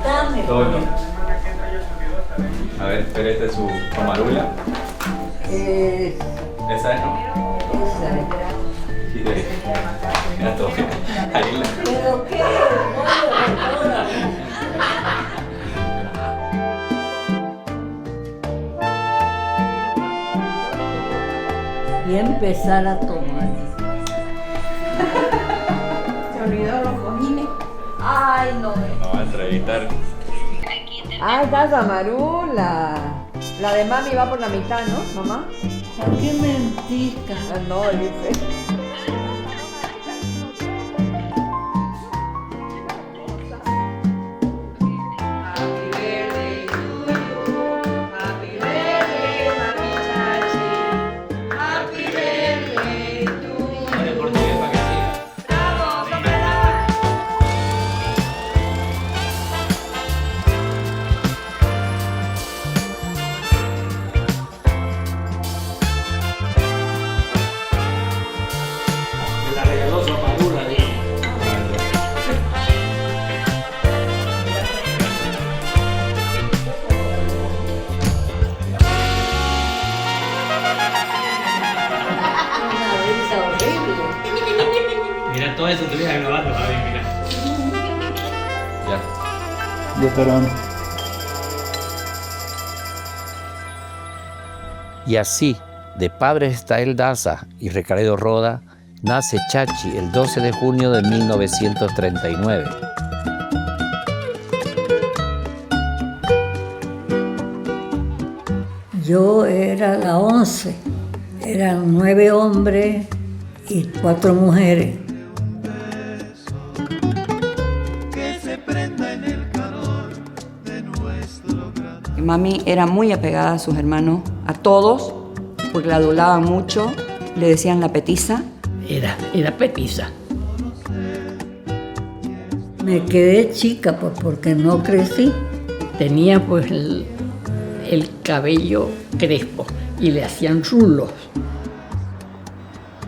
Dame. Todo bien. A ver, pero esta es su camarula. Esa es, ¿no? Esa es. Sí, mira todo. Ahí la... ¿Pero qué? Y empezar a tomar. Se olvidó los cojines. Ay, no. Vamos a entrevistar. Ah, está Samarula. La de mami va por la mitad, ¿no, mamá? ¿Por qué mentica? Ah, no, dice. La regaló su madura, dijo. Una risa horrible. Mira, todo eso te voy grabando, Javi, mira. Ya. Ya estarán. Y así, de padres Estael Daza y Recaredo Roda, nace Chachi el 12 de junio de 1939. Yo era la 11. Eran 9 hombres y 4 mujeres. Mami era muy apegada a sus hermanos, a todos, porque la adulaban mucho, le decían la petiza. Era petiza. Me quedé chica pues porque no crecí. Tenía pues el cabello crespo y le hacían rulos.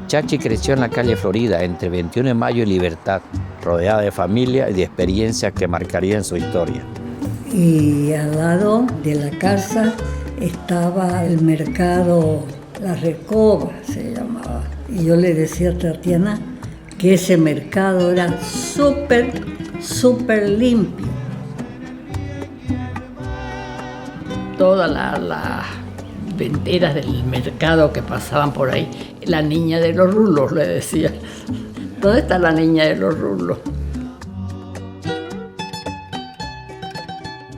Chachi creció en la calle Florida, entre 21 de Mayo y Libertad, rodeada de familia y de experiencias que marcarían su historia. Y al lado de la casa estaba el mercado La Recoba, se llamaba. Y yo le decía a Tatiana que ese mercado era súper limpio. Todas las venteras del mercado que pasaban por ahí, la niña de los rulos, le decía. ¿Dónde está la niña de los rulos?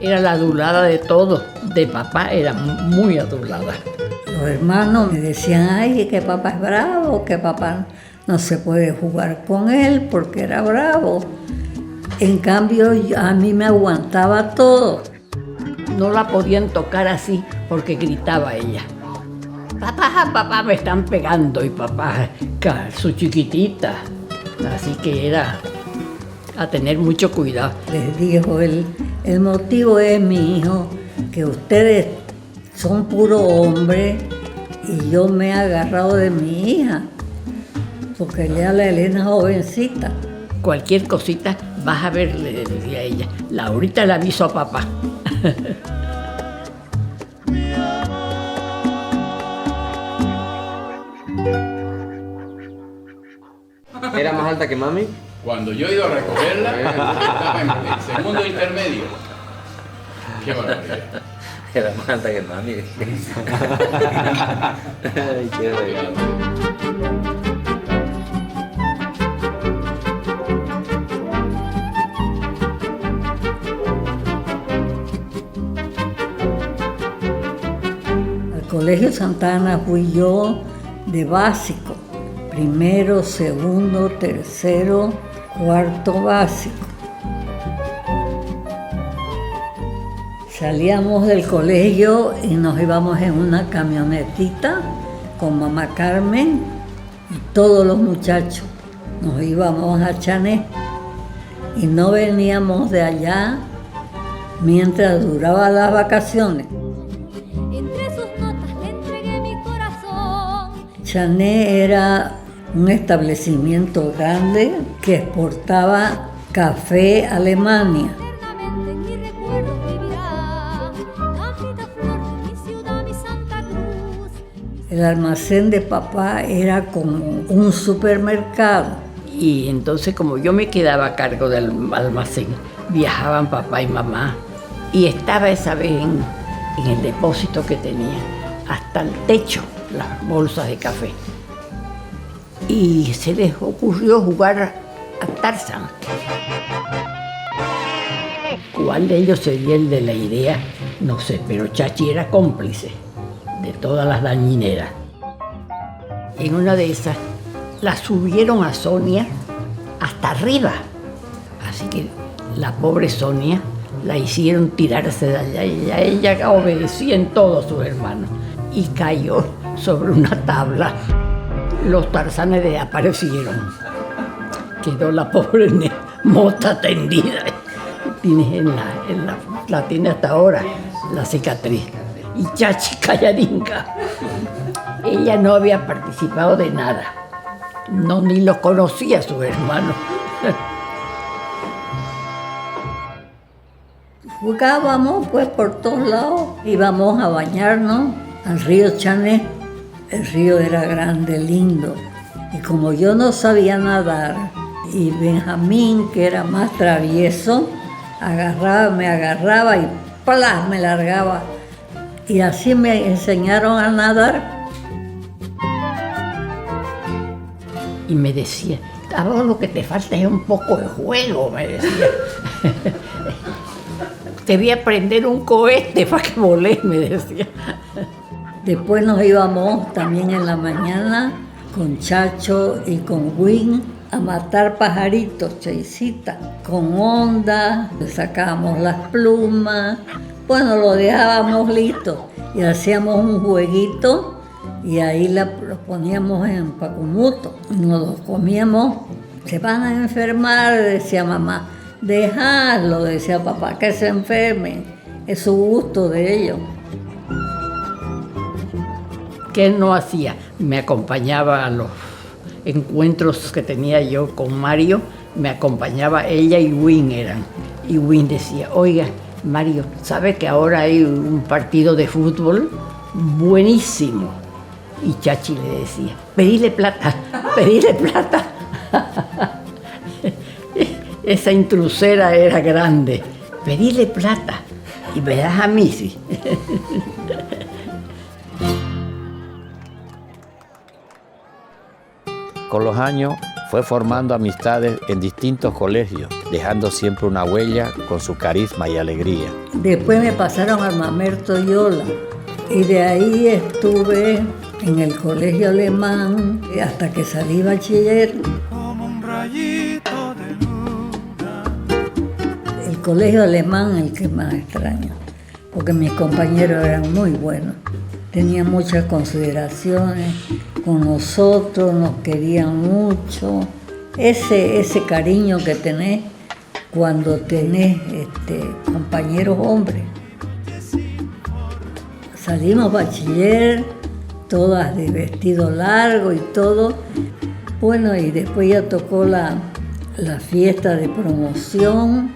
Era la adulada de todo. De papá era muy adulada. Los hermanos me decían, ay, que papá es bravo, que papá no se puede jugar con él porque era bravo. En cambio, a mí me aguantaba todo. No la podían tocar así porque gritaba ella. Papá, papá, me están pegando. Y papá, su chiquitita. Así que era a tener mucho cuidado. Les dijo, el motivo es, mi hijo, que ustedes son puro hombre y yo me he agarrado de mi hija, porque ya la Elena es jovencita. Cualquier cosita vas a ver, le decía ella. Laurita le aviso a papá. ¿Era más alta que mami? Cuando yo he ido a recogerla, estaba en segundo intermedio. Qué barbaridad. Era más alta que mami. Ay, qué regalo. Al Colegio Santana fui yo de básico, primero, segundo, tercero, cuarto básico. Salíamos del colegio y nos íbamos en una camionetita con mamá Carmen y todos los muchachos. Nos íbamos a Chané y no veníamos de allá mientras duraban las vacaciones. Entre sus notas le entregué mi corazón. Chané era un establecimiento grande que exportaba café a Alemania. Eternamente en mi recuerdo. El almacén de papá era como un supermercado. Y entonces, como yo me quedaba a cargo del almacén, viajaban papá y mamá. Y estaba esa vez en el depósito que tenía, hasta el techo, las bolsas de café. Y se les ocurrió jugar a Tarzán. ¿Cuál de ellos sería el de la idea? No sé, pero Chachi era cómplice de todas las dañineras. En una de esas la subieron a Sonia hasta arriba. Así que la pobre Sonia la hicieron tirarse de allá y ella obedecía en todo a sus hermanos. Y cayó sobre una tabla. Los tarzanes desaparecieron. Quedó la pobre mota tendida. La tiene hasta ahora, la cicatriz. Y Chachi calladinga. Ella no había participado de nada. No, ni los conocía a sus hermanos. Jugábamos pues por todos lados, íbamos a bañarnos al río Chané. El río era grande, lindo. Y como yo no sabía nadar, y Benjamín, que era más travieso, me agarraba y ¡plas! Me largaba. Y así me enseñaron a nadar. Y me decía, ahora lo que te falta es un poco de juego, me decía. Te voy a prender un cohete para que volés, me decía. Después nos íbamos también en la mañana con Chacho y con Win a matar pajaritos, Chaicita, con onda, le sacábamos las plumas, bueno, lo dejábamos listo y hacíamos un jueguito y ahí lo poníamos en pacumuto, nos lo comíamos. Se van a enfermar, decía mamá. Dejadlo, decía papá, que se enfermen, es su gusto de ellos. ¿Qué no hacía? Me acompañaba a los encuentros que tenía yo con Mario, me acompañaba ella y Win eran. Y Win decía, oiga, Mario, ¿sabe que ahora hay un partido de fútbol buenísimo? Y Chachi le decía, pedile plata, pedile plata. Esa intrusera era grande, pedile plata y me das a mí, sí. Con los años fue formando amistades en distintos colegios, dejando siempre una huella con su carisma y alegría. Después me pasaron al Mamerto Yola y de ahí estuve en el colegio alemán hasta que salí bachiller. El colegio alemán es el que más extraño, porque mis compañeros eran muy buenos, tenían muchas consideraciones con nosotros, nos querían mucho. Ese cariño que tenés cuando tenés compañeros hombres. Salimos bachiller, todas de vestido largo y todo. Bueno, y después ya tocó la fiesta de promoción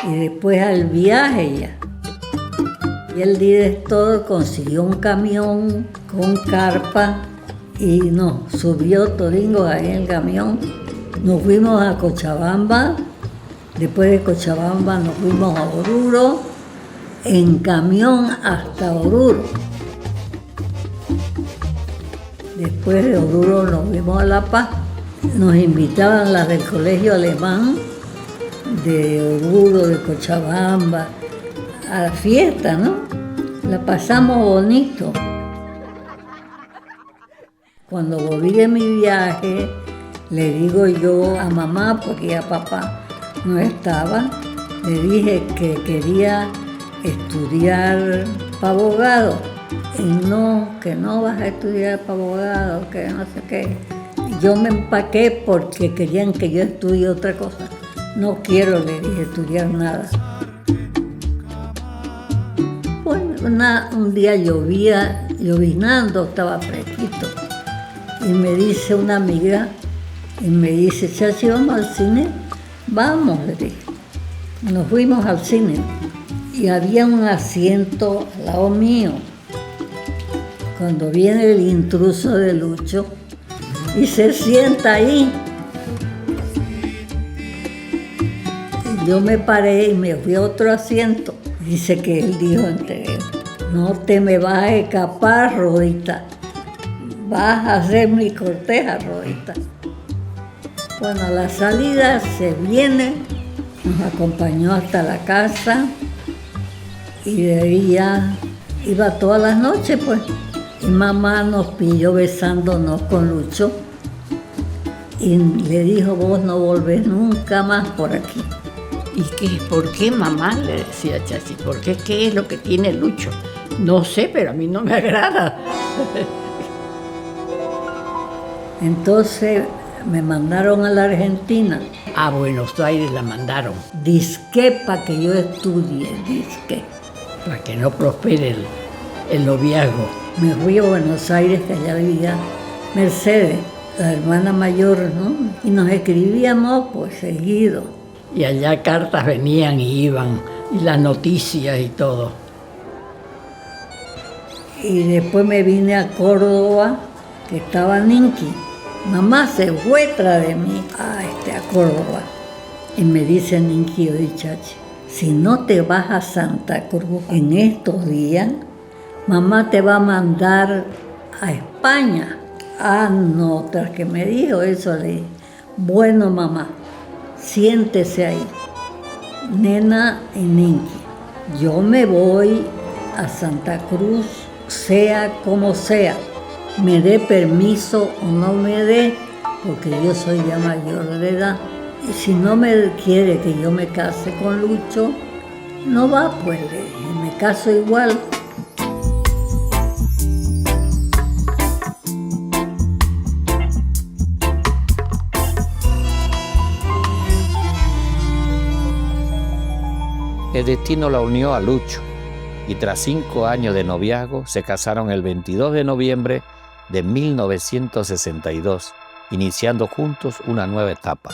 y después al viaje ya. Y el director consiguió un camión con carpa y nos subió todingos ahí en el camión. Nos fuimos a Cochabamba, después de Cochabamba nos fuimos a Oruro, en camión hasta Oruro. Después de Oruro nos fuimos a La Paz. Nos invitaban las del colegio alemán de Oruro, de Cochabamba, a la fiesta, ¿no? La pasamos bonito. Cuando volví de mi viaje, le digo yo a mamá, porque ya papá no estaba, le dije que quería estudiar para abogado. Y no, que no vas a estudiar para abogado, que no sé qué. Yo me empaqué porque querían que yo estudie otra cosa. No quiero, le dije, estudiar nada. Bueno, un día llovinando, estaba fresquito. Y me dice una amiga, y me dice, Chachi, ¿vamos al cine? Vamos, le dije. Nos fuimos al cine y había un asiento al lado mío. Cuando viene el intruso de Lucho y se sienta ahí, yo me paré y me fui a otro asiento. Dice que él dijo entre él: no te me vas a escapar, Rodita. Vas a hacer mi corteja, Rodita. Bueno, a la salida se viene, nos acompañó hasta la casa y de ahí ya iba todas las noches, pues. Y mamá nos pilló besándonos con Lucho y le dijo: vos no volvés nunca más por aquí. ¿Y por qué, mamá? Le decía Chachi. ¿Por qué? ¿Qué es lo que tiene Lucho? No sé, pero a mí no me agrada. Entonces me mandaron a la Argentina. A Buenos Aires la mandaron, Disque para que yo estudie, disque. para que no prospere el noviazgo. Me fui a Buenos Aires, que allá vivía Mercedes, la hermana mayor, ¿no? Y nos escribíamos pues seguido. Y allá cartas venían y iban, y las noticias y todo. Y después me vine a Córdoba, que estaba Ninki. Mamá se fue tras de mí a Córdoba. Y me dice Ninki: oye, Chachi, si no te vas a Santa Cruz en estos días, mamá te va a mandar a España. Ah, no, tras que me dijo eso, le dije: bueno, mamá, siéntese ahí, nena y Ninki. Yo me voy a Santa Cruz, sea como sea, me dé permiso o no me dé, porque yo soy ya mayor de edad. Y si no me quiere que yo me case con Lucho, no va, pues le dije, me caso igual. El destino la unió a Lucho y tras 5 años de noviazgo se casaron el 22 de noviembre de 1962, iniciando juntos una nueva etapa.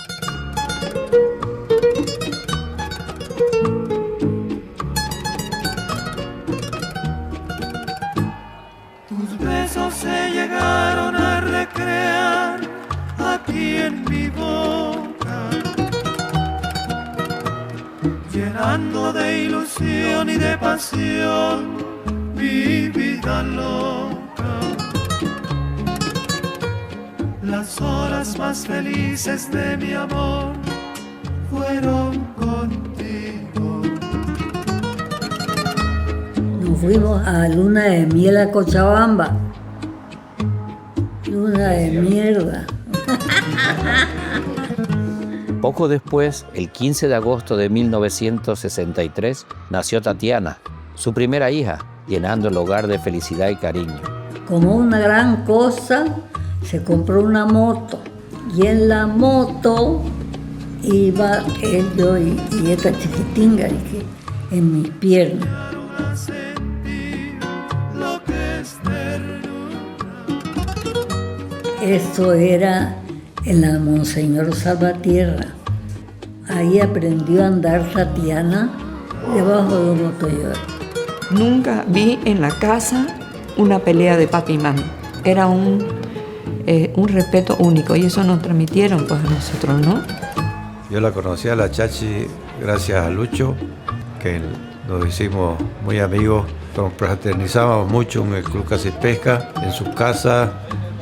Tus besos se llegaron a recrear aquí en mi boca, llenando de ilusión y de pasión mi vida loca. Las horas más felices de mi amor fueron contigo. Nos fuimos a luna de miel a Cochabamba. Luna de mierda. Poco después, el 15 de agosto de 1963, nació Tatiana, su primera hija, llenando el hogar de felicidad y cariño. Como una gran cosa, se compró una moto. Y en la moto iba él, yo y esta chiquitinga en mis piernas. Esto era en la Monseñor Salvatierra. Ahí aprendió a andar Tatiana debajo de un motoyor. Nunca vi en la casa una pelea de papi y mami. Era un respeto único y eso nos transmitieron pues a nosotros, ¿no? Yo la conocí a la Chachi gracias a Lucho, que nos hicimos muy amigos. Nos fraternizábamos mucho en el Club Caza y Pesca, en sus casas,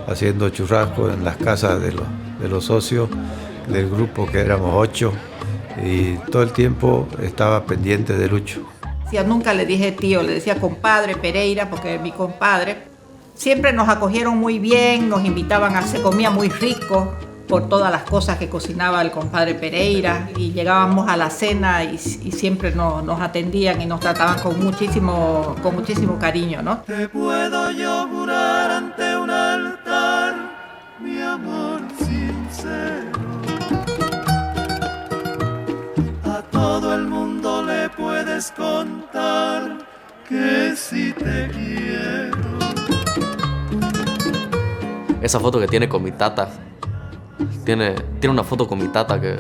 haciendo churrasco en las casas de los socios del grupo, que éramos 8, y todo el tiempo estaba pendiente de Lucho. Yo nunca le dije tío, le decía compadre Pereira, porque es mi compadre. Siempre nos acogieron muy bien, nos invitaban se comía muy rico por todas las cosas que cocinaba el compadre Pereira, y llegábamos a la cena y siempre nos atendían y nos trataban con muchísimo cariño, ¿no? Te puedo yo jurar ante un altar mi amor sincero. A todo el mundo le puedes contar que sí te quiero. Esa foto que tiene con mi tata, tiene una foto con mi tata que,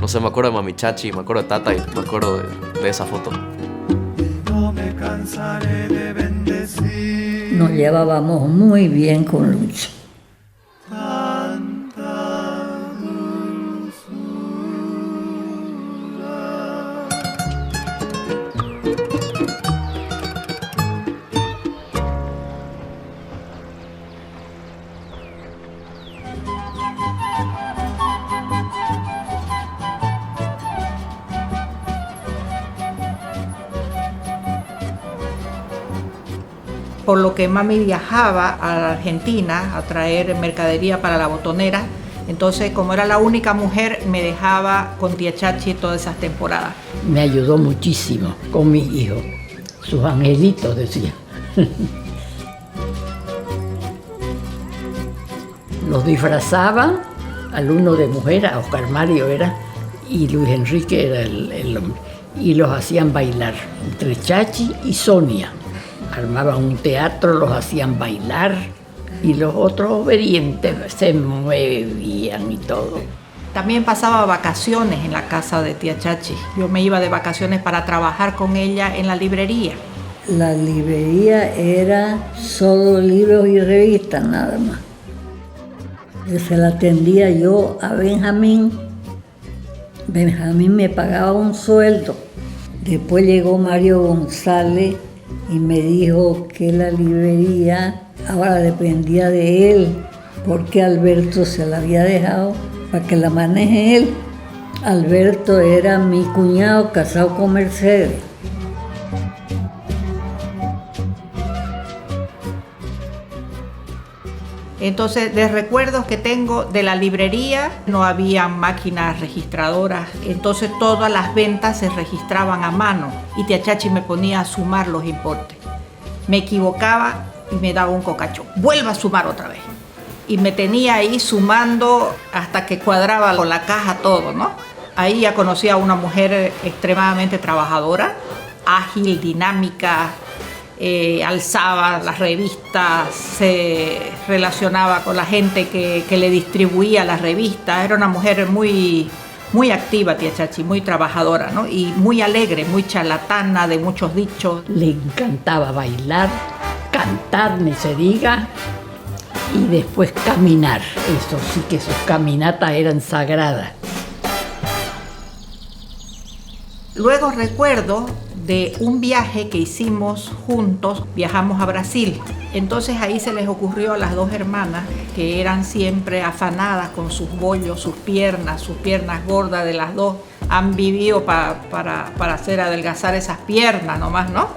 no sé, me acuerdo de Mami Chachi, me acuerdo de Tata y me acuerdo de esa foto. No me cansaré de bendecir nos llevábamos muy bien con Lucho. Por lo que mami viajaba a la Argentina a traer mercadería para la botonera, entonces como era la única mujer me dejaba con tía Chachi todas esas temporadas. Me ayudó muchísimo con mis hijos, sus angelitos decía. Los disfrazaban, al uno de mujer, a Oscar Mario era, y Luis Enrique era el hombre, y los hacían bailar entre Chachi y Sonia. Armaban un teatro, los hacían bailar y los otros obedientes se movían y todo. También pasaba vacaciones en la casa de tía Chachi. Yo me iba de vacaciones para trabajar con ella en la librería. La librería era solo libros y revistas nada más. Se la atendía yo a Benjamín. Benjamín me pagaba un sueldo. Después llegó Mario González y me dijo que la librería ahora dependía de él, porque Alberto se la había dejado para que la maneje él. Alberto era mi cuñado casado con Mercedes. Entonces, de recuerdos que tengo de la librería, no había máquinas registradoras, entonces todas las ventas se registraban a mano y tía Chachi me ponía a sumar los importes. Me equivocaba y me daba un cocacho. Vuelva a sumar otra vez. Y me tenía ahí sumando hasta que cuadraba con la caja todo, ¿no? Ahí ya conocí a una mujer extremadamente trabajadora, ágil, dinámica, alzaba las revistas, se relacionaba con la gente que le distribuía las revistas. Era una mujer muy activa, tía Chachi, muy trabajadora, ¿no? Y muy alegre, muy charlatana, de muchos dichos. Le encantaba bailar, cantar, ni se diga, y después caminar. Eso sí que sus caminatas eran sagradas. Luego recuerdo de un viaje que hicimos juntos, viajamos a Brasil. Entonces ahí se les ocurrió a las dos hermanas, que eran siempre afanadas con sus bollos, sus piernas gordas de las dos, han vivido para hacer adelgazar esas piernas nomás, ¿no?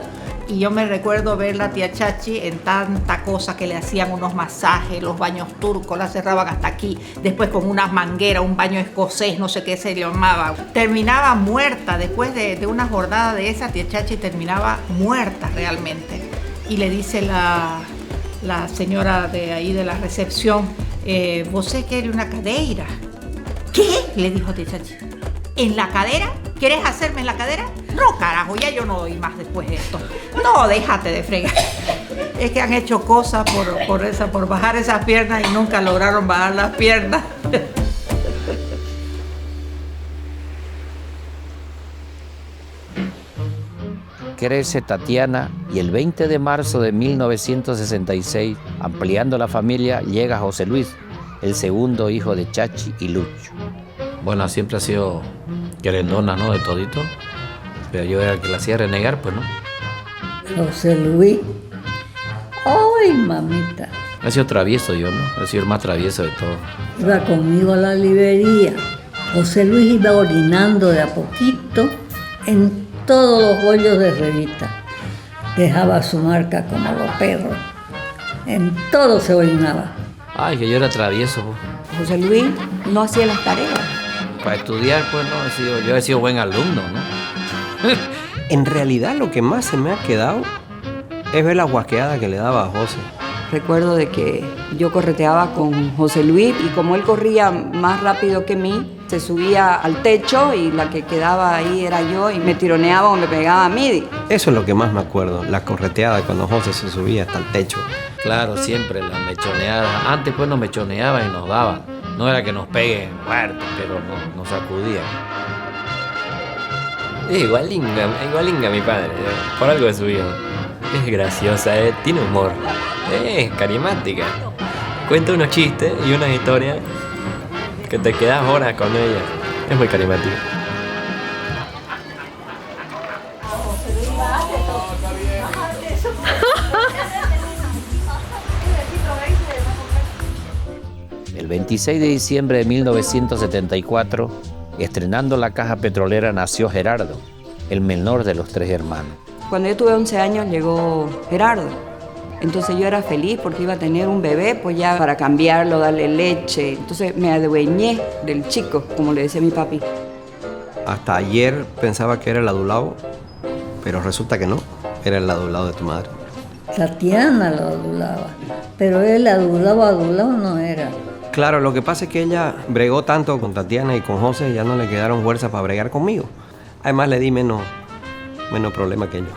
Y yo me recuerdo ver la tía Chachi en tanta cosa que le hacían unos masajes, los baños turcos, la cerraban hasta aquí, después con unas mangueras, un baño escocés, no sé qué se llamaba. Terminaba muerta, después de una jornada de esa, tía Chachi terminaba muerta realmente. Y le dice la señora de ahí de la recepción, ¿vos querés una cadeira? ¿Qué? Le dijo tía Chachi. ¿En la cadera? ¿Quieres hacerme en la cadera? No, carajo, ya yo no doy más después de esto. No, déjate de fregar. Es que han hecho cosas por bajar esas piernas y nunca lograron bajar las piernas. Crece Tatiana y el 20 de marzo de 1966, ampliando la familia, llega José Luis, el segundo hijo de Chachi y Lucho. Bueno, siempre ha sido querendona, ¿no? De todito. Pero yo era el que la hacía renegar, pues, ¿no? José Luis. ¡Ay, mamita! He sido travieso yo, ¿no? He sido el más travieso de todos. Iba conmigo a la librería. José Luis iba orinando de a poquito en todos los bollos de revista. Dejaba su marca como los perros. En todo se orinaba. Ay, que yo era travieso, pues. José Luis no hacía las tareas. Para estudiar, pues, no, yo he sido buen alumno, ¿no? En realidad, lo que más se me ha quedado es ver la guasqueada que le daba a José. Recuerdo de que yo correteaba con José Luis y como él corría más rápido que mí, se subía al techo y la que quedaba ahí era yo y me tironeaba o me pegaba a mí. Eso es lo que más me acuerdo, la correteada cuando José se subía hasta el techo. Claro, siempre las mechoneadas. Antes pues nos mechoneaban y nos daban. No era que nos peguen fuerte, pero nos sacudían. Igualinga mi padre, por algo de su hijo. Es graciosa, tiene humor, es carismática. Cuenta unos chistes y unas historias que te quedas horas con ella. Es muy carismática. El 26 de diciembre de 1974, estrenando la caja petrolera, nació Gerardo, el menor de los 3 hermanos. Cuando yo tuve 11 años llegó Gerardo. Entonces yo era feliz porque iba a tener un bebé, pues ya para cambiarlo, darle leche. Entonces me adueñé del chico, como le decía mi papi. Hasta ayer pensaba que era el adulado, pero resulta que no, era el adulado de tu madre. Tatiana lo adulaba, pero él adulado no era. Claro, lo que pasa es que ella bregó tanto con Tatiana y con José, ya no le quedaron fuerzas para bregar conmigo. Además le di menos problema que ellos.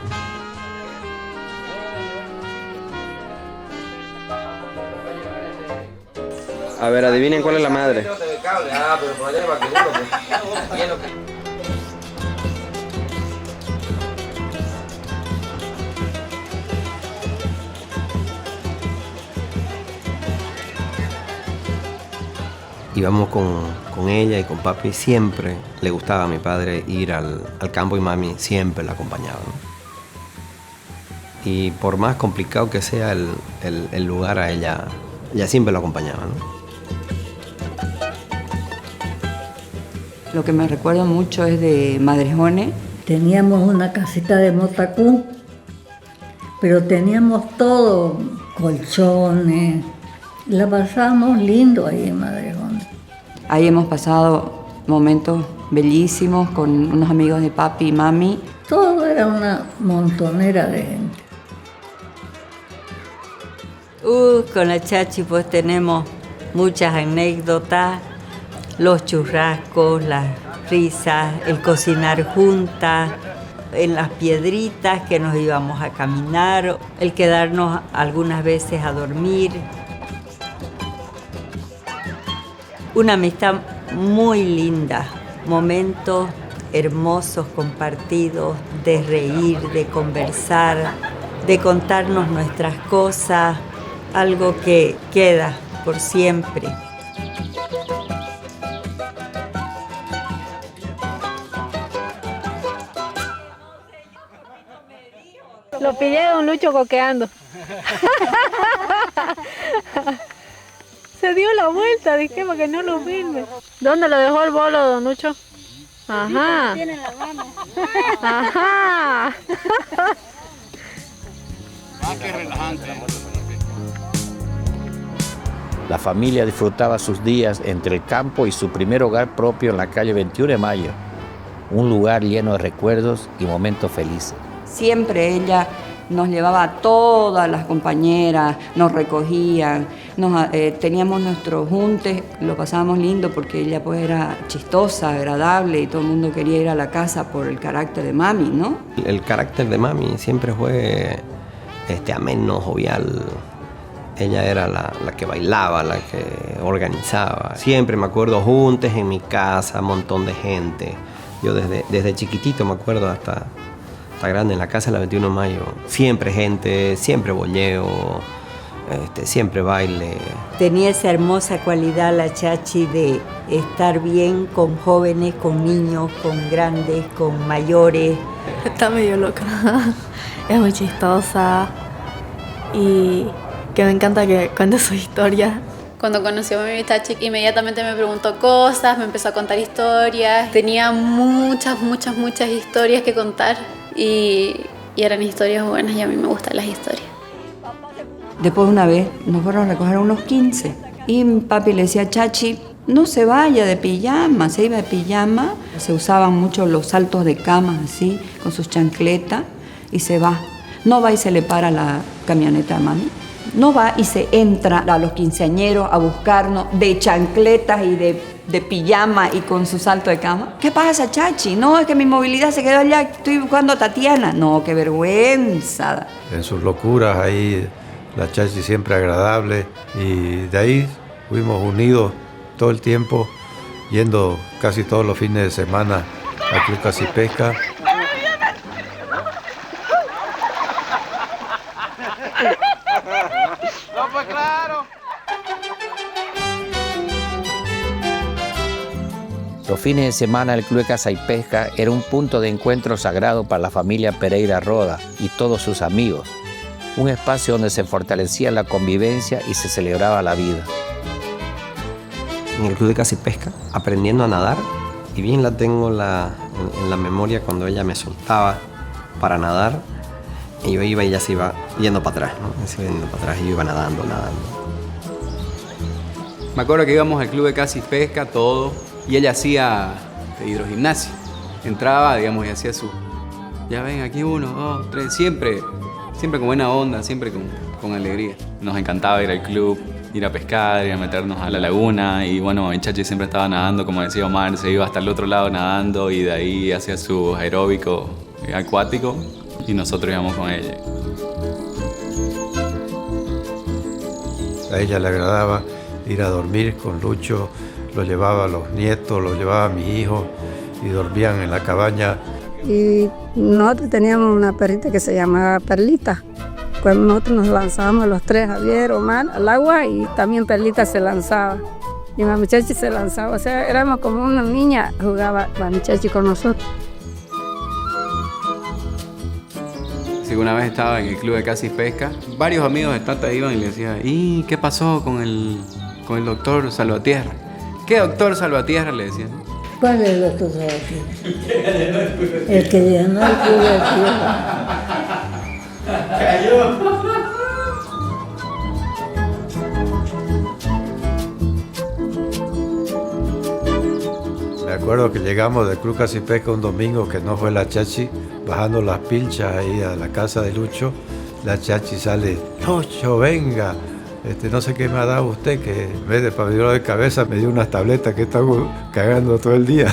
A ver, adivinen cuál es la madre. Íbamos con ella y con papi, siempre le gustaba a mi padre ir al campo y mami siempre la acompañaba, ¿no? Y por más complicado que sea el lugar, a ella siempre lo acompañaba, ¿no? Lo que me recuerdo mucho es de Madrejones. Teníamos una casita de motacú, pero teníamos todo, colchones. La pasábamos lindo ahí en Madrejones. Ahí hemos pasado momentos bellísimos con unos amigos de papi y mami. Todo era una montonera de gente. Con la Chachi pues tenemos muchas anécdotas, los churrascos, las risas, el cocinar juntas, en las piedritas que nos íbamos a caminar, el quedarnos algunas veces a dormir. Una amistad muy linda, momentos hermosos compartidos, de reír, de conversar, de contarnos nuestras cosas, algo que queda por siempre. Lo pillé a don Lucho coqueando. Se dio la vuelta, dije, para que no lo filme. ¿Dónde lo dejó el bolo, don Lucho? Ajá. Tiene en la mano. Ajá. Qué relajante. La familia disfrutaba sus días entre el campo y su primer hogar propio en la calle 21 de Mayo, un lugar lleno de recuerdos y momentos felices. Siempre ella nos llevaba a todas las compañeras, nos recogían, teníamos nuestros juntes, lo pasábamos lindo porque ella pues era chistosa, agradable y todo el mundo quería ir a la casa por el carácter de mami, ¿no? El carácter de mami siempre fue ameno, jovial. Ella era la que bailaba, la que organizaba. Siempre me acuerdo juntos en mi casa, un montón de gente. Yo desde chiquitito me acuerdo hasta grande en la casa de la 21 de Mayo. Siempre gente, siempre bolleo, siempre baile. Tenía esa hermosa cualidad la Chachi de estar bien con jóvenes, con niños, con grandes, con mayores. Está medio loca. Es muy chistosa y que me encanta que cuente su historia. Cuando conoció a mi Chachi, inmediatamente me preguntó cosas, me empezó a contar historias. Tenía muchas historias que contar y eran historias buenas y a mí me gustan las historias. Después una vez nos fueron a recoger unos 15 y mi papi le decía a Chachi, no se vaya de pijama, se iba de pijama. Se usaban mucho los saltos de cama así, con sus chancletas y se va. No va y se le para la camioneta a mami. No va y se entra a los quinceañeros a buscarnos de chancletas y de pijama y con su salto de cama. ¿Qué pasa, Chachi? No, es que mi movilidad se quedó allá, estoy buscando a Tatiana. No, qué vergüenza. En sus locuras ahí, la Chachi siempre agradable y de ahí fuimos unidos todo el tiempo, yendo casi todos los fines de semana al Club Casi Pesca. fue claro. Los fines de semana el Club de Caza y Pesca era un punto de encuentro sagrado para la familia Pereira Roda y todos sus amigos. Un espacio donde se fortalecía la convivencia y se celebraba la vida. En el Club de Caza y Pesca, aprendiendo a nadar, y bien la tengo en la memoria cuando ella me soltaba para nadar, y yo iba y ella se iba yendo para atrás, ¿no? Se iba yendo para atrás y yo iba nadando. Me acuerdo que íbamos al Club de Caza y Pesca, todo, y ella hacía hidrogimnasia. Entraba, digamos, y hacía su... Ya ven, aquí 1, 2, 3, siempre con buena onda, siempre con alegría. Nos encantaba ir al club, ir a pescar, ir a meternos a la laguna y bueno, el Chachi siempre estaba nadando, como decía Omar, se iba hasta el otro lado nadando y de ahí hacía su aeróbico acuático y nosotros íbamos con ella. A ella le agradaba ir a dormir con Lucho, lo llevaba a los nietos, lo llevaba a mis hijos y dormían en la cabaña. Y nosotros teníamos una perrita que se llamaba Perlita. Cuando nosotros nos lanzábamos los tres, Javier, Omar, al agua y también Perlita se lanzaba. Y Mami Chachi se lanzaba, o sea, éramos como una niña, jugaba Mami Chachi con nosotros. Sí, una vez estaba en el Club de Caza y Pesca, varios amigos de Tata iban y le decían, ¿y qué pasó con el doctor Salvatierra? ¿Qué doctor Salvatierra? Le decían. ¿Cuál es el doctor Salvatierra? El que llenó el Club de Tierra. Cayó. Me acuerdo que llegamos del Club Caza y Pesca un domingo que no fue la Chachi, bajando las pilchas ahí a la casa de Lucho. La Chachi sale, Lucho, venga, no sé qué me ha dado usted, que en vez de pabellón de cabeza me dio unas tabletas que estamos cagando todo el día.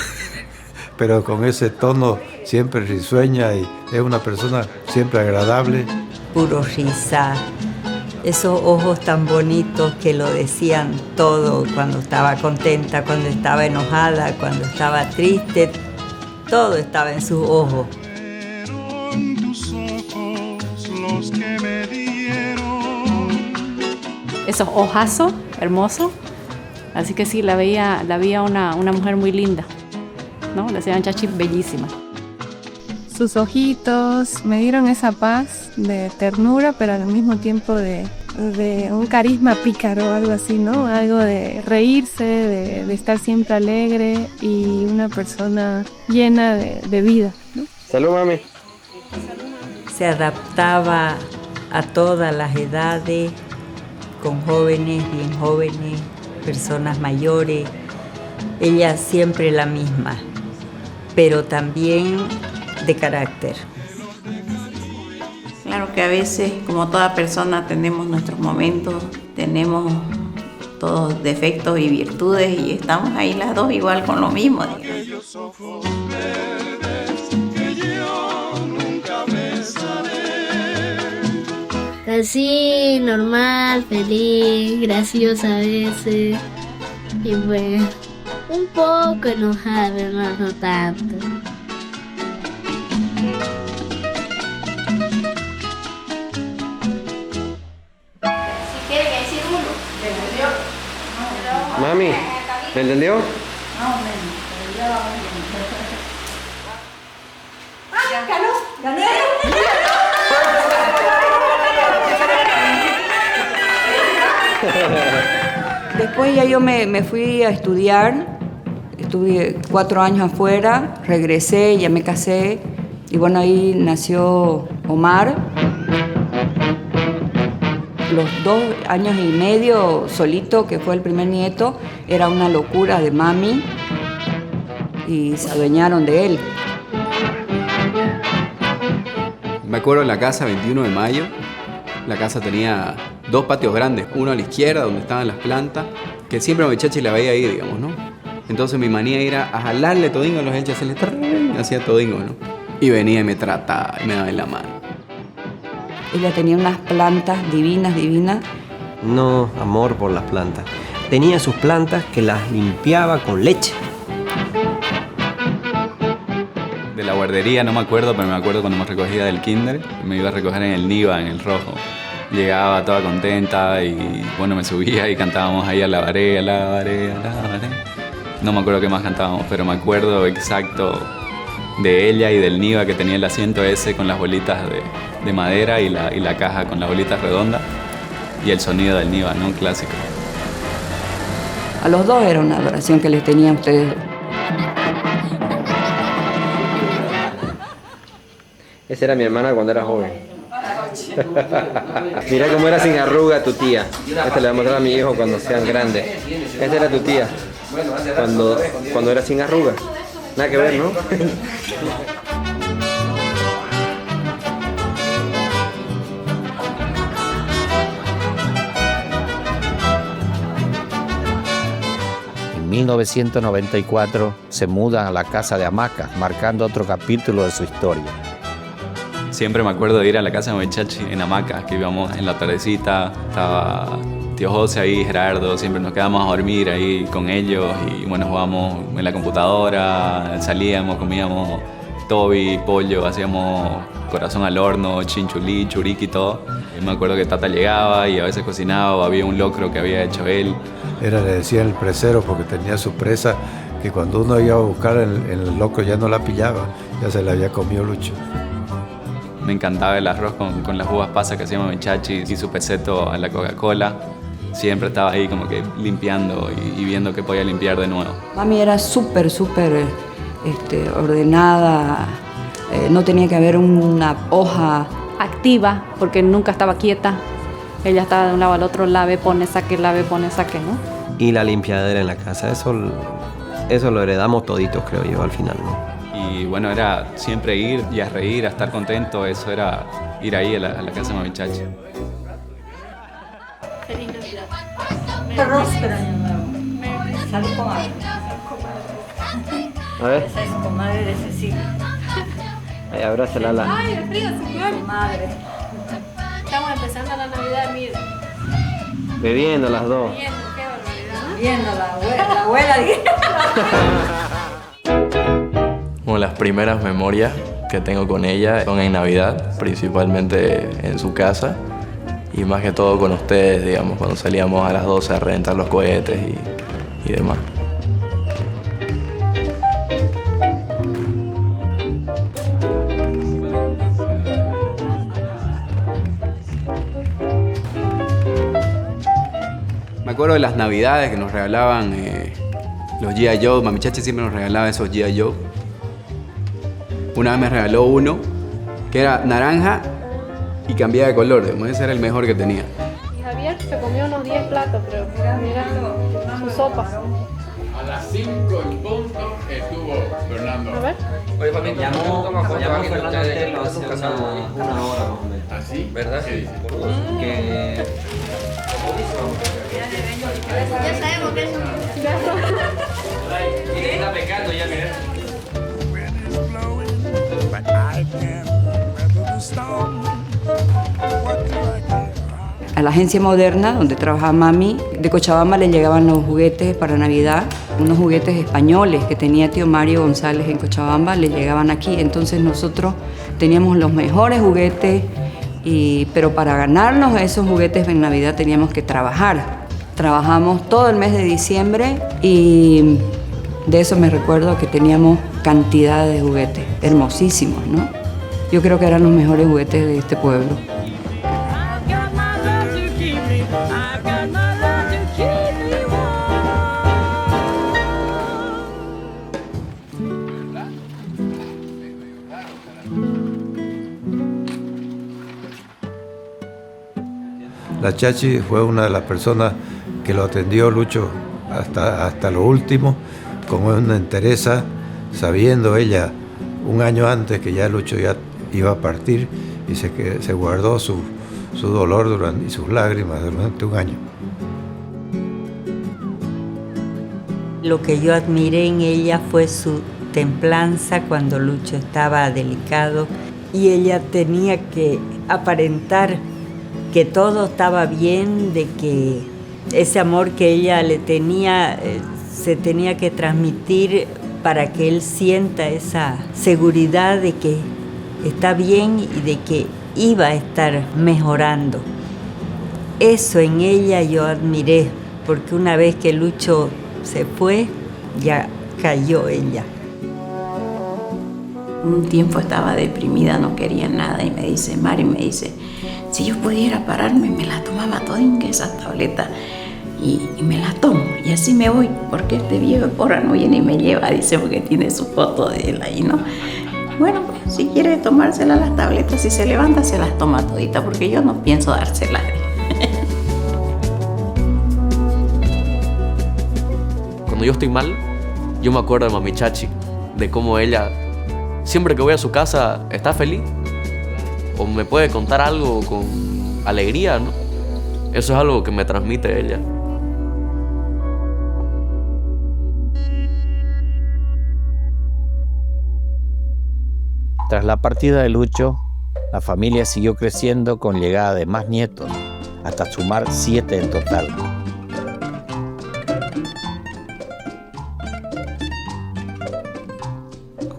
Pero con ese tono siempre risueña y es una persona siempre agradable. Puro risa, esos ojos tan bonitos que lo decían todo, cuando estaba contenta, cuando estaba enojada, cuando estaba triste, todo estaba en sus ojos. Tus ojos los que me dieron. Esos ojazos hermosos, así que sí, la veía una mujer muy linda, ¿no? La decían Chachi bellísima. Sus ojitos me dieron esa paz de ternura, pero al mismo tiempo de un carisma pícaro, algo así, ¿no? Algo de reírse, de estar siempre alegre y una persona llena de vida, ¿no? Salud, mami. Se adaptaba a todas las edades, con jóvenes, bien jóvenes, personas mayores. Ella siempre la misma, pero también de carácter. Claro que a veces, como toda persona, tenemos nuestros momentos, tenemos todos defectos y virtudes y estamos ahí las dos igual con lo mismo. Aquellos ojos verdes que yo nunca besaré. Así, normal, feliz, graciosa a veces y pues un poco enojada, pero no tanto. Mami, ¿me entendió? Después ya yo me fui a estudiar, estuve 4 años afuera, regresé, ya me casé y bueno, ahí nació Omar. Los 2 años y medio solito, que fue el primer nieto, era una locura de mami y se adueñaron de él. Me acuerdo en la casa 21 de mayo, la casa tenía 2 patios grandes, uno a la izquierda donde estaban las plantas, que siempre a mi Chachi la veía ahí, digamos, ¿no? Entonces mi manía era a jalarle todingo a los ellos, hacía todingo, ¿no? Y venía y me trataba y me daba en la mano. Ella tenía unas plantas divinas. No, amor por las plantas. Tenía sus plantas que las limpiaba con leche. De la guardería no me acuerdo, pero me acuerdo cuando me recogía del kinder, me iba a recoger en el Niva, en el Rojo. Llegaba toda contenta y bueno, me subía y cantábamos ahí a la barea, la barea, la barea. No me acuerdo qué más cantábamos, pero me acuerdo exacto de ella y del Niva, que tenía el asiento ese con las bolitas de madera y la caja con las bolitas redondas y el sonido del Niva, ¿no? Un clásico. A los dos era una adoración que les tenía a ustedes. Esa era mi hermana cuando era joven. Mira cómo era sin arruga tu tía. Esta le voy a mostrar a mi hijo cuando sean grandes. Esta era tu tía cuando era sin arruga. Nada que ver, ¿no? En 1994 se mudan a la casa de hamacas, marcando otro capítulo de su historia. Siempre me acuerdo de ir a la casa de mi chachi en hamacas, que íbamos en la tardecita, estaba tío José ahí, Gerardo, siempre nos quedábamos a dormir ahí con ellos y bueno, jugábamos en la computadora, salíamos, comíamos tobi, pollo, hacíamos corazón al horno, chinchulí, churiqui y todo. Y me acuerdo que Tata llegaba y a veces cocinaba o había un locro que había hecho él. Le decían el presero porque tenía su presa que cuando uno iba a buscar el locro ya no la pillaba, ya se la había comido Lucho. Me encantaba el arroz con las uvas pasas que hacíamos mi chachi y su peseto a la Coca-Cola. Siempre estaba ahí como que limpiando y viendo qué podía limpiar de nuevo. Mami era súper ordenada. No tenía que haber una hoja activa, porque nunca estaba quieta. Ella estaba de un lado al otro, lave, pone, saque, ¿no? Y la limpiadera en la casa, eso lo heredamos toditos, creo yo, al final, ¿no? Y bueno, era siempre ir y a reír, a estar contento, eso era ir ahí a la casa de mi chachi. Feliz Navidad. Próspero año nuevo. Salud, comadre. A ver. Esa es comadre de Cecilia. Ay, abrázala a la... Ay, el frío, señor. Comadre. Estamos empezando la Navidad, mire. Bebiendo las dos. Viendo, qué barbaridad. Viendo la abuela. Bueno, las primeras memorias que tengo con ella son en Navidad, principalmente en su casa y más que todo con ustedes, digamos, cuando salíamos a las 12 a reventar los cohetes y demás. Me acuerdo de las navidades que nos regalaban los G.I. Joe. Mami Chachi siempre nos regalaba esos G.I. Joe. Una vez me regaló uno que era naranja y cambiaba de color. Ese era el mejor que tenía. Y Javier se comió unos 10 platos, creo. Mira su sopa. A las 5 en punto estuvo Fernando. A ver. Oye, familia, llamó Fernando Antelo hace una hora más o menos. ¿Ah, sí? ¿Verdad? Sí. Que... Ya sabemos que es Está pecando ya, mira. A la agencia moderna donde trabajaba mami, de Cochabamba le llegaban los juguetes para Navidad, unos juguetes españoles que tenía tío Mario González en Cochabamba, le llegaban aquí. Entonces nosotros teníamos los mejores juguetes, pero para ganarnos esos juguetes en Navidad teníamos que trabajar. Trabajamos todo el mes de diciembre y de eso me recuerdo que teníamos cantidad de juguetes, hermosísimos, ¿no? Yo creo que eran los mejores juguetes de este pueblo. La Chachi fue una de las personas que lo atendió Lucho hasta lo último, con una entereza, sabiendo ella un año antes que ya Lucho ya iba a partir y se guardó su dolor y sus lágrimas durante un año. Lo que yo admiré en ella fue su templanza cuando Lucho estaba delicado y ella tenía que aparentar que todo estaba bien, de que ese amor que ella le tenía se tenía que transmitir para que él sienta esa seguridad de que está bien y de que iba a estar mejorando. Eso en ella yo admiré, porque una vez que Lucho se fue, ya cayó ella. Un tiempo estaba deprimida, no quería nada y me dice, Mari, me dice, si yo pudiera pararme, me la tomaba todinga esas tabletas y me las tomo y así me voy, porque este viejo porra no viene y me lleva, dice, porque tiene su foto de él ahí, ¿no? Bueno, pues si quiere tomárselas las tabletas, si se levanta, se las toma toditas, porque yo no pienso dárselas. Cuando yo estoy mal, yo me acuerdo de Mami Chachi, de cómo ella, siempre que voy a su casa, está feliz. O me puede contar algo con alegría, ¿no? Eso es algo que me transmite ella. Tras la partida de Lucho, la familia siguió creciendo con llegada de más nietos, hasta sumar 7 en total.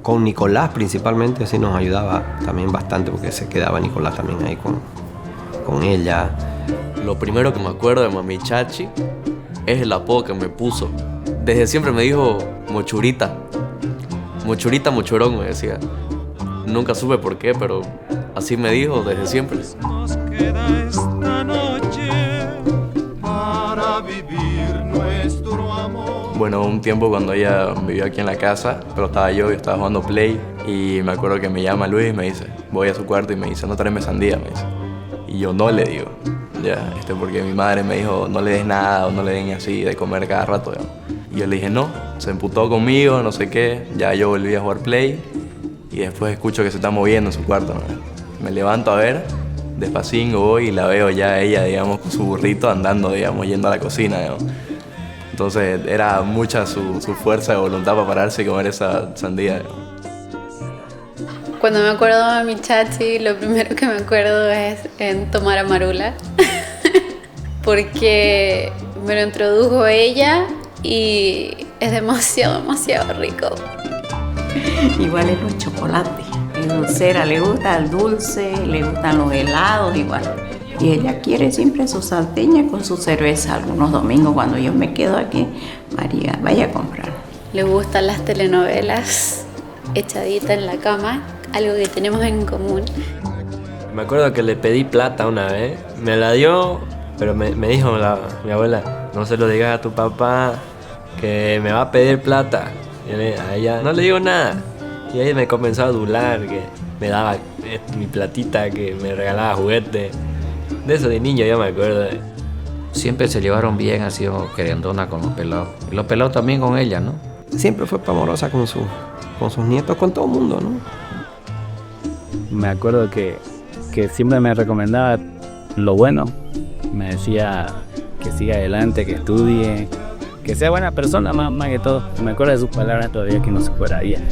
Con Nicolás principalmente así nos ayudaba también bastante, porque se quedaba Nicolás también ahí con ella. Lo primero que me acuerdo de Mami Chachi es el apodo que me puso. Desde siempre me dijo Mochurita. Mochurita, Mochurón, me decía. Nunca supe por qué, pero así me dijo desde siempre. Nos queda esta noche para vivir nuestro amor. Bueno, un tiempo cuando ella vivió aquí en la casa, pero estaba yo estaba jugando Play, y me acuerdo que me llama Luis y me dice, voy a su cuarto y me dice, no tráeme sandía, me dice. Y yo no le digo, ya, porque mi madre me dijo, no le des nada o no le den así de comer cada rato, ya. Y yo le dije no, se emputó conmigo, no sé qué, ya yo volví a jugar Play y después escucho que se está moviendo en su cuarto, ¿no? Me levanto a ver, despacito voy y la veo ya ella, digamos, con su burrito andando, digamos, yendo a la cocina, digamos. Entonces era mucha su fuerza de voluntad para pararse y comer esa sandía. Cuando me acuerdo de Mami Chachi, lo primero que me acuerdo es en tomar amarula. Porque me lo introdujo ella y es demasiado rico. Igual es los chocolates, es dulcera, le gusta el dulce, le gustan los helados, igual. Y ella quiere siempre su salteña con su cerveza. Algunos domingos cuando yo me quedo aquí, María, vaya a comprar. Le gustan las telenovelas, echadita en la cama, algo que tenemos en común. Me acuerdo que le pedí plata una vez, me la dio, pero me dijo mi abuela, no se lo digas a tu papá, que me va a pedir plata. Y a ella no le digo nada. Y ella me comenzó a adular, que me daba mi platita, que me regalaba juguetes. De eso de niño ya me acuerdo. Siempre se llevaron bien, ha sido querendona con los pelados. Y los pelados también con ella, ¿no? Siempre fue amorosa con sus nietos, con todo el mundo, ¿no? Me acuerdo que siempre me recomendaba lo bueno. Me decía que siga adelante, que estudie, que sea buena persona más que todo. Me acuerdo de sus palabras todavía, que no se fuera bien.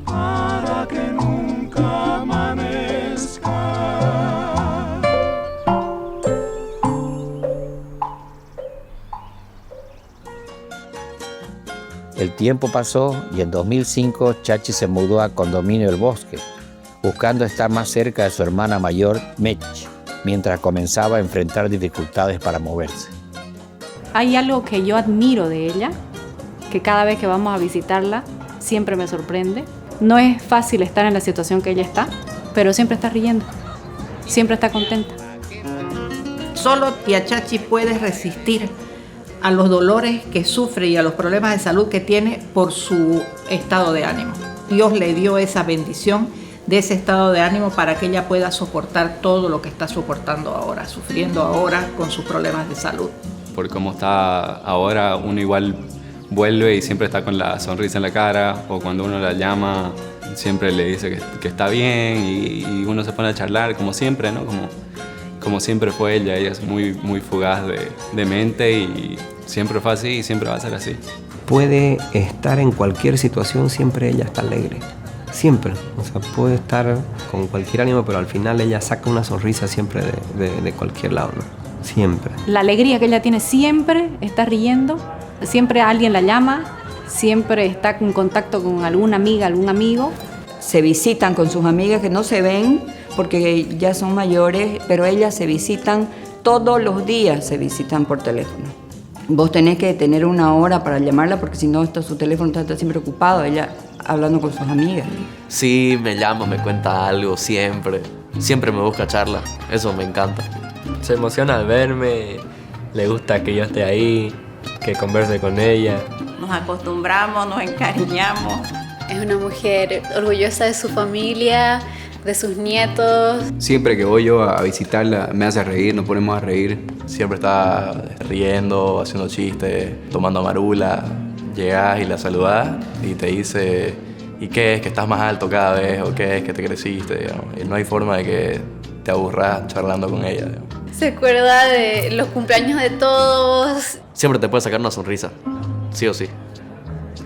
Para que nunca amanezca. El tiempo pasó y en 2005 Chachi se mudó a Condominio El Bosque, buscando estar más cerca de su hermana mayor, Mech, mientras comenzaba a enfrentar dificultades para moverse. Hay algo que yo admiro de ella, que cada vez que vamos a visitarla siempre me sorprende. No es fácil estar en la situación que ella está, pero siempre está riendo, siempre está contenta. Solo tía Chachi puede resistir a los dolores que sufre y a los problemas de salud que tiene por su estado de ánimo. Dios le dio esa bendición de ese estado de ánimo para que ella pueda soportar todo lo que está soportando ahora, sufriendo ahora con sus problemas de salud. Por cómo está ahora, uno igual vuelve y siempre está con la sonrisa en la cara, o cuando uno la llama siempre le dice que está bien, y uno se pone a charlar como siempre, ¿no? Como siempre fue ella es muy fugaz de mente, y siempre fue así y siempre va a ser así. Puede estar en cualquier situación, siempre ella está alegre, siempre. O sea, puede estar con cualquier ánimo, pero al final ella saca una sonrisa siempre de cualquier lado, ¿no? Siempre. La alegría que ella tiene siempre está riendo, siempre alguien la llama, siempre está en contacto con alguna amiga, algún amigo. se visitan con sus amigas que no se ven porque ya son mayores, pero ellas se visitan todos los días, se visitan por teléfono. Vos tenés que tener una hora para llamarla porque si no su teléfono está siempre ocupado, ella hablando con sus amigas. Sí, me llama, me cuenta algo siempre. Siempre me busca charla. Eso me encanta. Se emociona al verme, le gusta que yo esté ahí, que converse con ella. Nos acostumbramos, nos encariñamos. Es una mujer orgullosa de su familia, de sus nietos. Siempre que voy yo a visitarla me hace reír, nos ponemos a reír. Siempre está riendo, haciendo chistes, tomando marula. Llegás y la saludás y te dice, ¿y qué es? ¿Que estás más alto cada vez? ¿O qué es? ¿Que te creciste? Digamos. Y no hay forma de que te aburras charlando con ella. Digamos. Se acuerda de los cumpleaños de todos. Siempre te puede sacar una sonrisa, sí o sí.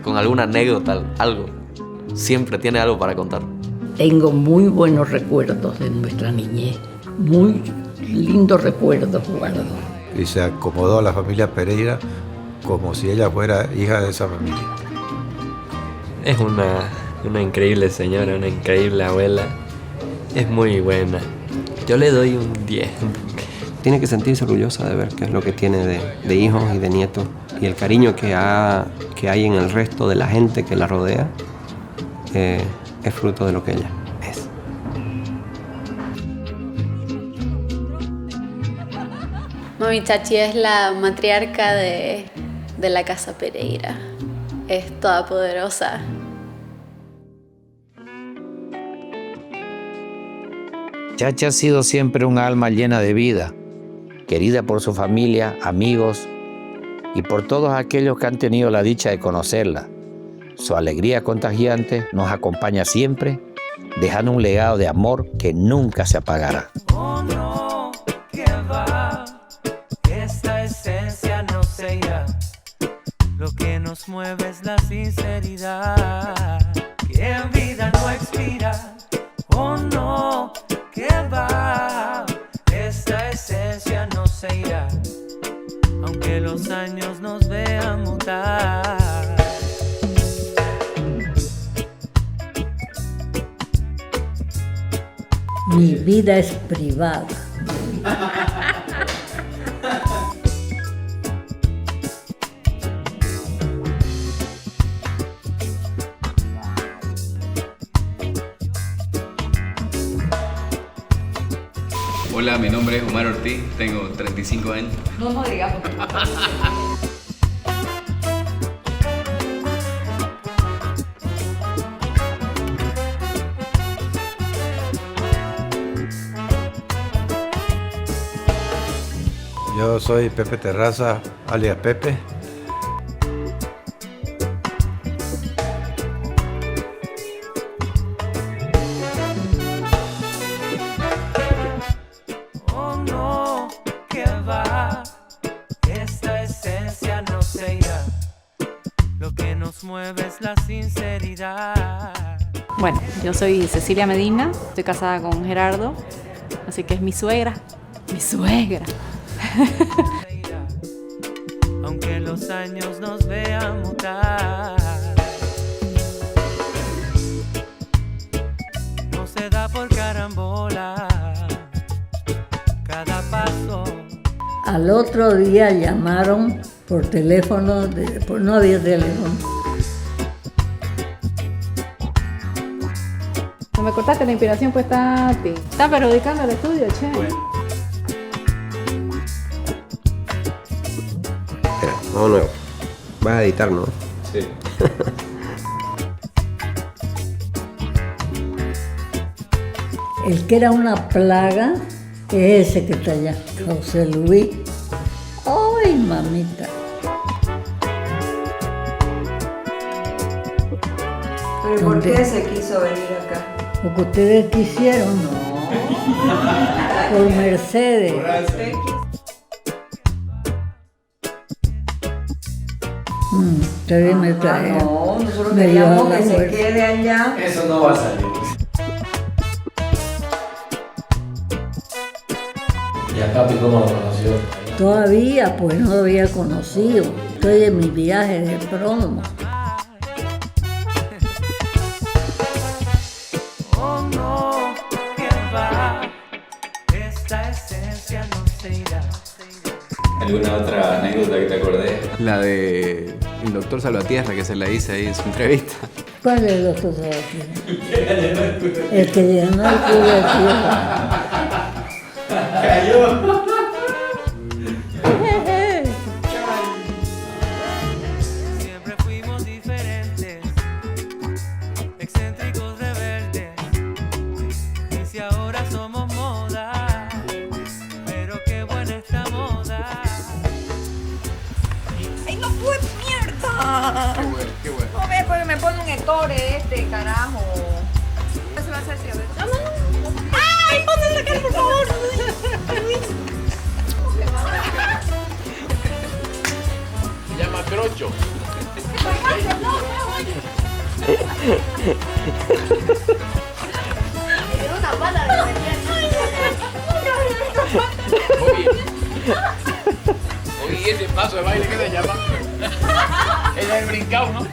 Con alguna anécdota, algo. Siempre tiene algo para contar. Tengo muy buenos recuerdos de nuestra niñez. Muy lindos recuerdos guardo. Y se acomodó a la familia Pereira como si ella fuera hija de esa familia. Es una increíble señora, una increíble abuela. Es muy buena. Yo le doy un 10. Tiene que sentirse orgullosa de ver qué es lo que tiene de hijos y de nietos. Y el cariño que hay en el resto de la gente que la rodea es fruto de lo que ella es. Mami Chachi es la matriarca de la casa Pereira. Es todopoderosa. Chachi ha sido siempre un alma llena de vida, querida por su familia, amigos y por todos aquellos que han tenido la dicha de conocerla. Su alegría contagiante nos acompaña siempre, dejando un legado de amor que nunca se apagará. Oh no, que va, esta esencia no se irá. Lo que nos mueve es la sinceridad, que en vida no expira. Oh no, que va, esta esencia no se irá, aunque los años nos vean mutar. Mi vida es privada. Hola, mi nombre es Omar Ortiz, tengo 35 años. No digamos. Yo soy Pepe Terraza, alias Pepe. Oh no, que va, esta esencia no se irá. Lo que nos mueve es la sinceridad. Bueno, yo soy Cecilia Medina, estoy casada con Gerardo, así que es mi suegra. Mi suegra. Aunque los años nos vean mutar, no se da por carambola cada paso. Al otro día llamaron por teléfono, no había teléfono. No me cortaste la inspiración, pues Tati. Está perjudicando el estudio, che. Bueno. Vamos nuevo. Vas a editar, ¿no? Sí. El que era una plaga es ese que está allá, José Luis. ¡Ay, mamita! ¿Pero por qué se quiso venir acá? Porque ustedes quisieron, no. Por Mercedes. Ustedes me traen. No, nosotros queríamos que se quede allá. Eso no va a salir. ¿Y a papi cómo lo conoció? Todavía, pues no lo había conocido. Estoy en mi viaje de promo. ¿Alguna otra anécdota que te acordés? La de el doctor Salvatierra, que se la hice ahí en su entrevista. ¿Cuál es el doctor Salvatierra? El que llenó el culo de tierra. Cayó. Siempre fuimos diferentes, excéntricos rebeldes. Y si ahora somos moda, pero qué buena esta moda. ¡Ay, no fue mierda! Qué bueno, qué bueno. No ve, porque me pone un ettore este, carajo. ¿Qué se va a hacer, señor? No, no, no. ¡Ay, ponte la cara, por favor! Se llama crocho. Una pala de Oye. Oye, ese paso de baile que se llama. Es el brincao, ¿no?